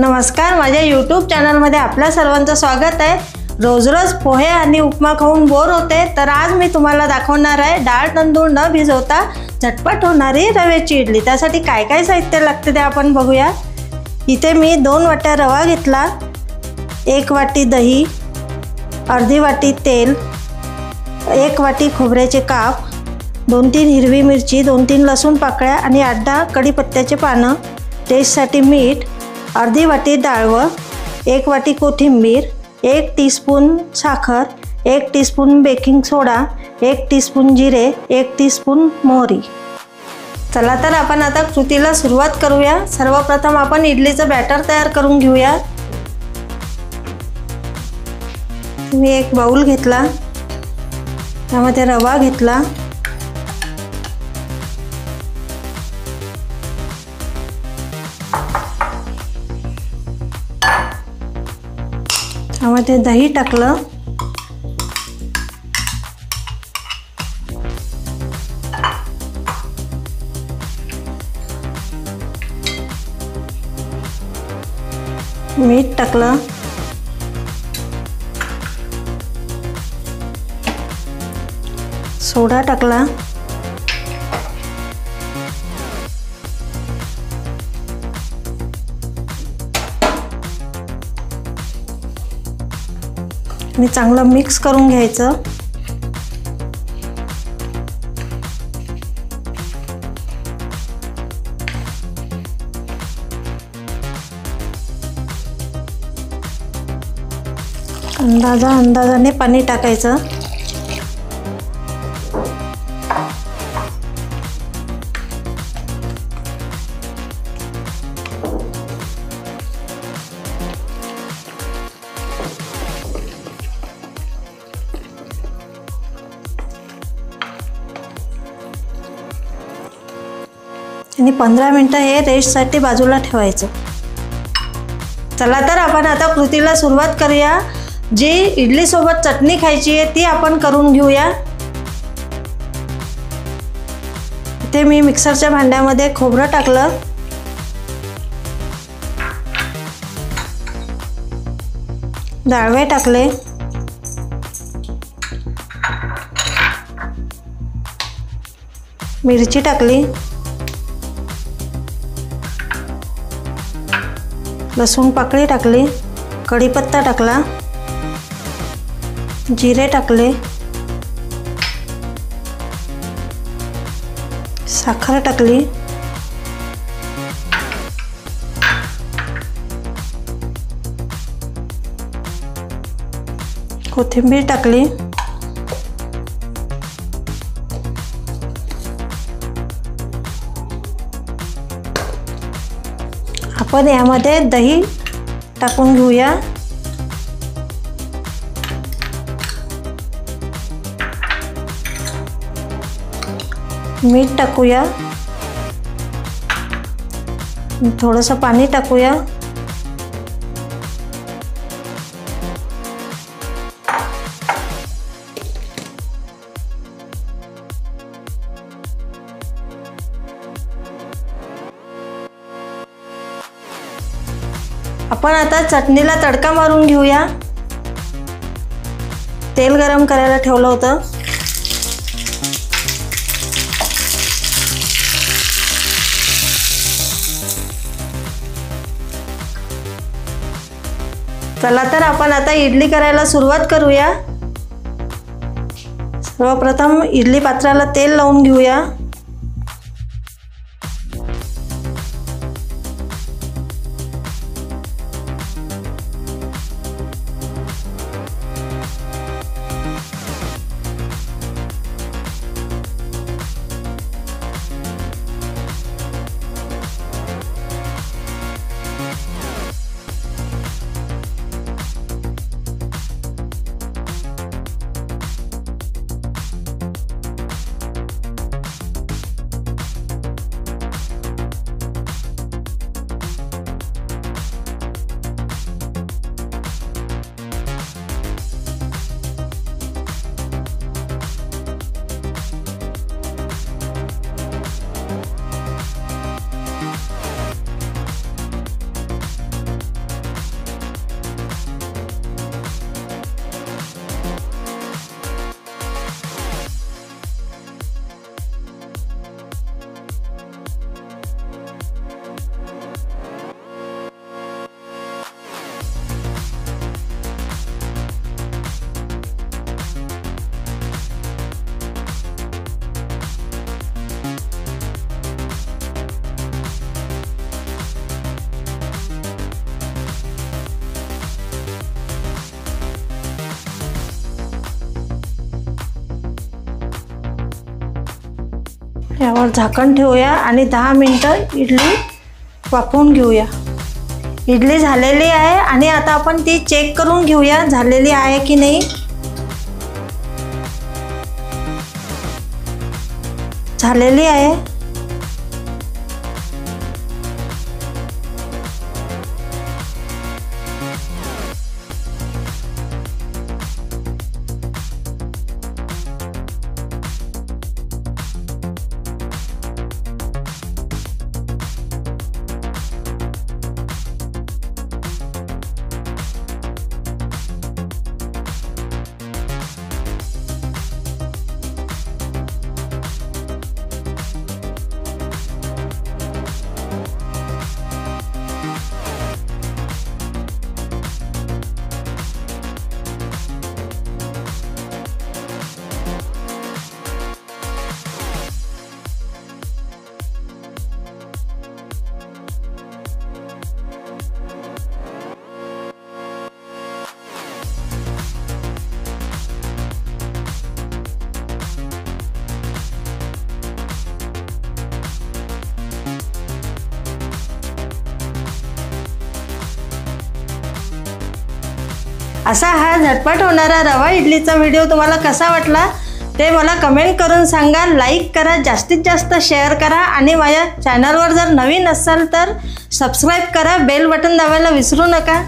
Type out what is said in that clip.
नमस्कार, माझ्या YouTube चॅनलमध्ये आपल्या सर्वांचं स्वागत आहे। रोज रोज पोहे आणि उपमा खाऊन बोर होते, तर आज मी तुम्हाला दाखवणार आहे डाळ तांदूळ न भिजवता झटपट होणारी रव्याची इडली। त्यासाठी काय काय साहित्य लागते ते आपण बघूया। इथे मी 2 वाट्या रवा घेतला, 1 वाटी दही, अर्धी वाटी तेल, 1 वाटी खोबऱ्याचे काप, 2-3 हिरवी मिरची, 2-3 लसूण पाकळ्या आणि 8-10 कढीपत्त्याचे पानं, टेस्टसाठी मीठ, अर्धी वाटी डाळव, 1 वाटी कोथिंबीर, 1 टीस्पून साखर, 1 टीस्पून बेकिंग सोडा, 1 टीस्पून जिरे, 1 टीस्पून मोहरी। चला तर आपण आता कृतीला सुरुवात करूया। सर्वप्रथम आपण इडलीचं बॅटर तयार करून घेऊया। मी एक बाउल घेतला, त्यामध्ये रवा घेतला, त्यामध्ये दही टाकलं, मीठ टाकलं, सोडा टाकला, आणि चांगलं मिक्स करून घ्यायचं। अंदाजाने पाणी टाकायचं। आणि 15 मिनिटं हे रेस्टसाठी बाजूला ठेवायचं। चला तर आपण आता कृतीला सुरुवात करूया। जी इडली सोबत चटणी खायची आहे ती आपण करून घेऊया। इथे मी मिक्सरच्या भांड्यामध्ये खोबरं टाकलं, डाळवे टाकले, मिरची टाकली, लसूण पाकळी टाकली, कढीपत्ता टाकला, जिरे टाकले, साखर टाकली, कोथिंबीर टाकली, आपण यामध्ये दही टाकून घेऊया। मीठ टाकूया, थोडंसं पाणी टाकूया, आपण आता चटणीला तडका मारून घेऊया। तेल गरम करायला ठेवलं होतं, चला तर आपण आता इडली करायला सुरुवात करूया। सर्वप्रथम इडली पात्राला तेल लावून घेऊया। यावर झाकण ठेवूया आणि 10 मिनिटं इडली वाफवून घेऊया। इडली झालेली आहे आणि आता आपण ती चेक करून घेऊया झालेली आहे की नाही। झालेली आहे। असा हा झटपट होणारा रवा इडलीचा व्हिडिओ तुम्हाला कसा वाटला ते मला कमेंट करून सांगा। लाईक करा, जास्तीत जास्त शेअर करा आणि माझ्या चॅनलवर जर नवीन असाल तर सबस्क्राईब करा, बेल बटन दाबायला विसरू नका।